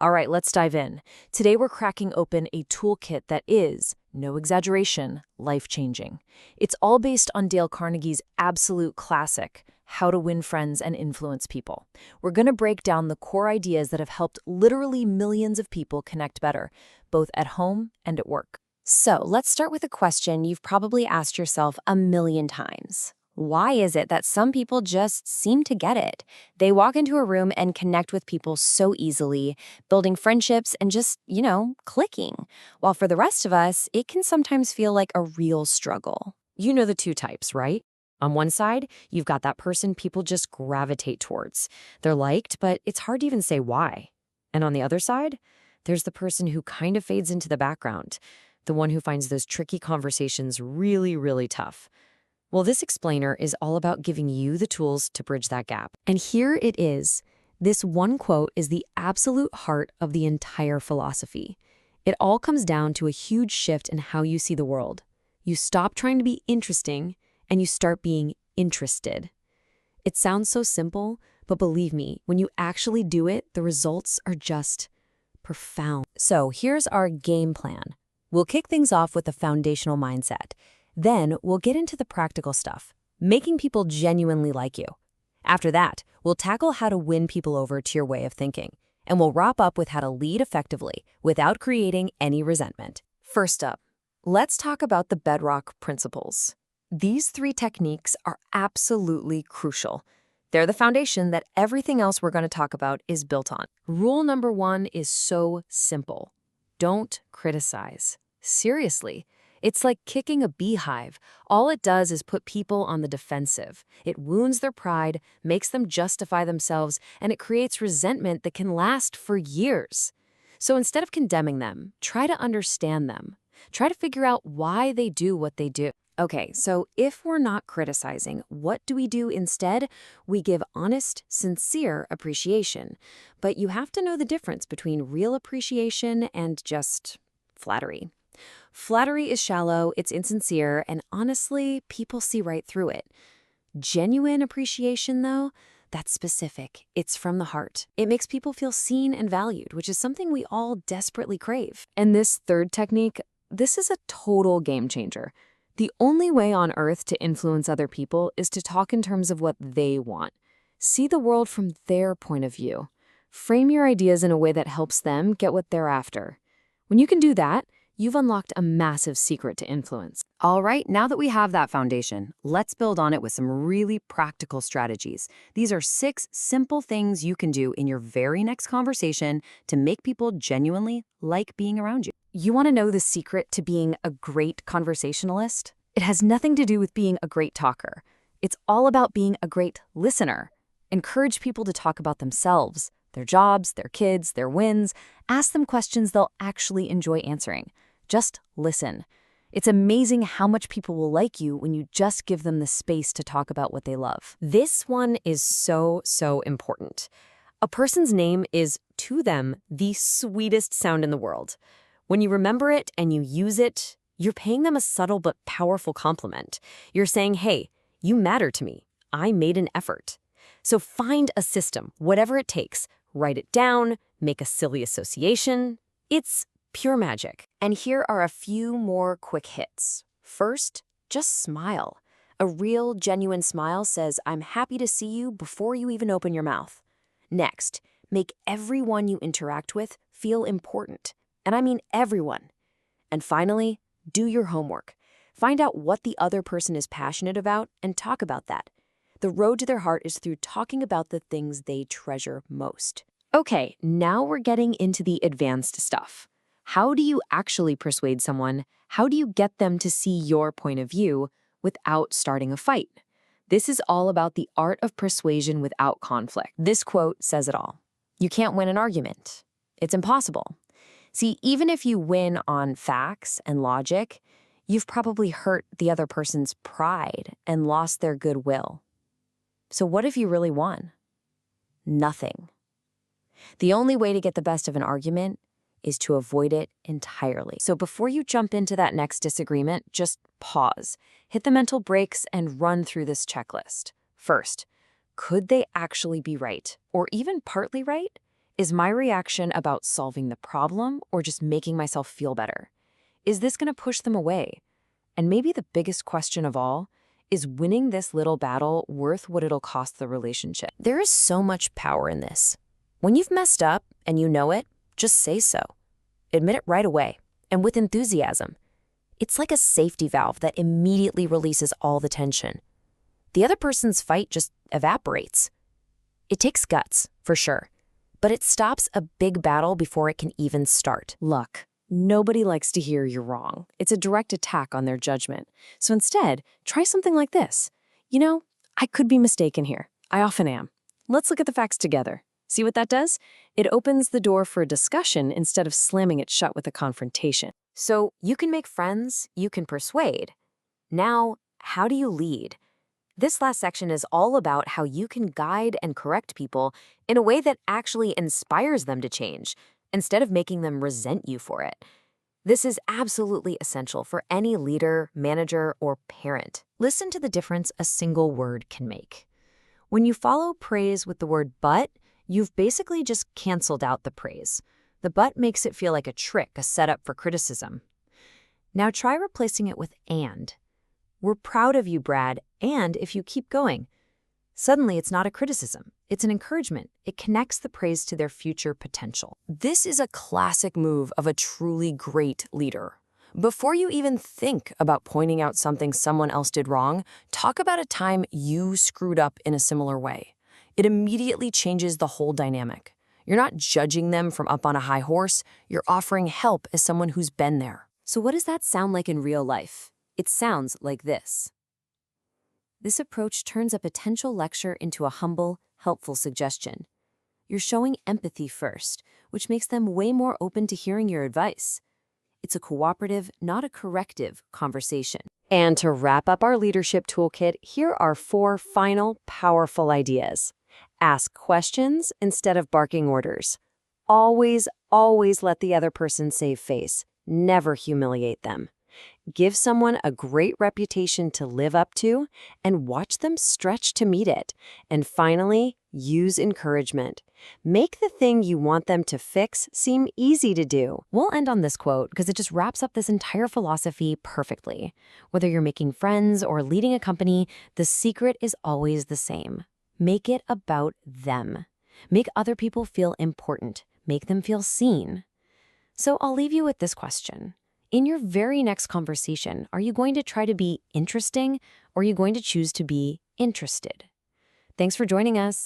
All right, let's dive in. Today we're cracking open a toolkit that is, no exaggeration, life-changing. It's all based on Dale Carnegie's absolute classic, How to Win Friends and Influence People. We're going to break down the core ideas that have helped literally millions of people connect better, both at home and at work. So let's start with a question you've probably asked yourself a million times. Why is it that some people just seem to get it? They walk into a room and connect with people so easily, building friendships and just, clicking. While for the rest of us, it can sometimes feel like a real struggle. You know the two types, right? On one side, you've got that person people just gravitate towards. They're liked, but it's hard to even say why. And on the other side, there's the person who kind of fades into the background, the one who finds those tricky conversations really, really tough. Well, this explainer is all about giving you the tools to bridge that gap. And here it is. This one quote is the absolute heart of the entire philosophy. It all comes down to a huge shift in how you see the world. You stop trying to be interesting and you start being interested. It sounds so simple, but believe me, when you actually do it, the results are just profound. So here's our game plan. We'll kick things off with a foundational mindset. Then we'll get into the practical stuff, making people genuinely like you. After that, we'll tackle how to win people over to your way of thinking. And we'll wrap up with how to lead effectively without creating any resentment. First up, let's talk about the bedrock principles. These 3 techniques are absolutely crucial. They're the foundation that everything else we're going to talk about is built on. Rule number 1 is so simple. Don't criticize. Seriously. It's like kicking a beehive. All it does is put people on the defensive. It wounds their pride, makes them justify themselves, and it creates resentment that can last for years. So instead of condemning them, try to understand them. Try to figure out why they do what they do. Okay, so if we're not criticizing, what do we do instead? We give honest, sincere appreciation. But you have to know the difference between real appreciation and just flattery. Flattery is shallow, it's insincere, and honestly, people see right through it. Genuine appreciation, though, that's specific. It's from the heart. It makes people feel seen and valued, which is something we all desperately crave. And this third technique, this is a total game changer. The only way on earth to influence other people is to talk in terms of what they want. See the world from their point of view. Frame your ideas in a way that helps them get what they're after. When you can do that, you've unlocked a massive secret to influence. All right, now that we have that foundation, let's build on it with some really practical strategies. These are 6 simple things you can do in your very next conversation to make people genuinely like being around you. You want to know the secret to being a great conversationalist? It has nothing to do with being a great talker. It's all about being a great listener. Encourage people to talk about themselves, their jobs, their kids, their wins. Ask them questions they'll actually enjoy answering. Just listen. It's amazing how much people will like you when you just give them the space to talk about what they love. This one is so important. A person's name is, to them, the sweetest sound in the world. When you remember it and you use it, you're paying them a subtle but powerful compliment. You're saying, hey, you matter to me. I made an effort. So find a system, whatever it takes. Write it down, make a silly association. It's pure magic. And here are a few more quick hits. First, just smile. A real, genuine smile says, I'm happy to see you before you even open your mouth. Next, make everyone you interact with feel important. And I mean everyone. And finally, do your homework. Find out what the other person is passionate about and talk about that. The road to their heart is through talking about the things they treasure most. Okay, now we're getting into the advanced stuff. How do you actually persuade someone? How do you get them to see your point of view without starting a fight? This is all about the art of persuasion without conflict. This quote says it all. You can't win an argument. It's impossible. See, even if you win on facts and logic, you've probably hurt the other person's pride and lost their goodwill. So what if you really won? Nothing. The only way to get the best of an argument is to avoid it entirely. So before you jump into that next disagreement, just pause, hit the mental brakes, and run through this checklist. First, could they actually be right? Or even partly right? Is my reaction about solving the problem or just making myself feel better? Is this going to push them away? And maybe the biggest question of all, is winning this little battle worth what it'll cost the relationship? There is so much power in this. When you've messed up and you know it, just say so. Admit it right away, and with enthusiasm. It's like a safety valve that immediately releases all the tension. The other person's fight just evaporates. It takes guts, for sure, but it stops a big battle before it can even start. Look, nobody likes to hear you're wrong. It's a direct attack on their judgment. So instead, try something like this. I could be mistaken here. I often am. Let's look at the facts together. See what that does? It opens the door for a discussion instead of slamming it shut with a confrontation. So you can make friends, you can persuade. Now, how do you lead? This last section is all about how you can guide and correct people in a way that actually inspires them to change, instead of making them resent you for it. This is absolutely essential for any leader, manager, or parent. Listen to the difference a single word can make. When you follow praise with the word but, you've basically just canceled out the praise. The but makes it feel like a trick, a setup for criticism. Now try replacing it with and. We're proud of you, Brad, and if you keep going. Suddenly, it's not a criticism. It's an encouragement. It connects the praise to their future potential. This is a classic move of a truly great leader. Before you even think about pointing out something someone else did wrong, talk about a time you screwed up in a similar way. It immediately changes the whole dynamic. You're not judging them from up on a high horse. You're offering help as someone who's been there. So what does that sound like in real life? It sounds like this. This approach turns a potential lecture into a humble, helpful suggestion. You're showing empathy first, which makes them way more open to hearing your advice. It's a cooperative, not a corrective, conversation. And to wrap up our leadership toolkit, here are 4 final, powerful ideas. Ask questions instead of barking orders. Always, always let the other person save face. Never humiliate them. Give someone a great reputation to live up to and watch them stretch to meet it. And finally, use encouragement. Make the thing you want them to fix seem easy to do. We'll end on this quote because it just wraps up this entire philosophy perfectly. Whether you're making friends or leading a company, the secret is always the same. Make it about them. Make other people feel important. Make them feel seen. So I'll leave you with this question. In your very next conversation, are you going to try to be interesting or are you going to choose to be interested? Thanks for joining us.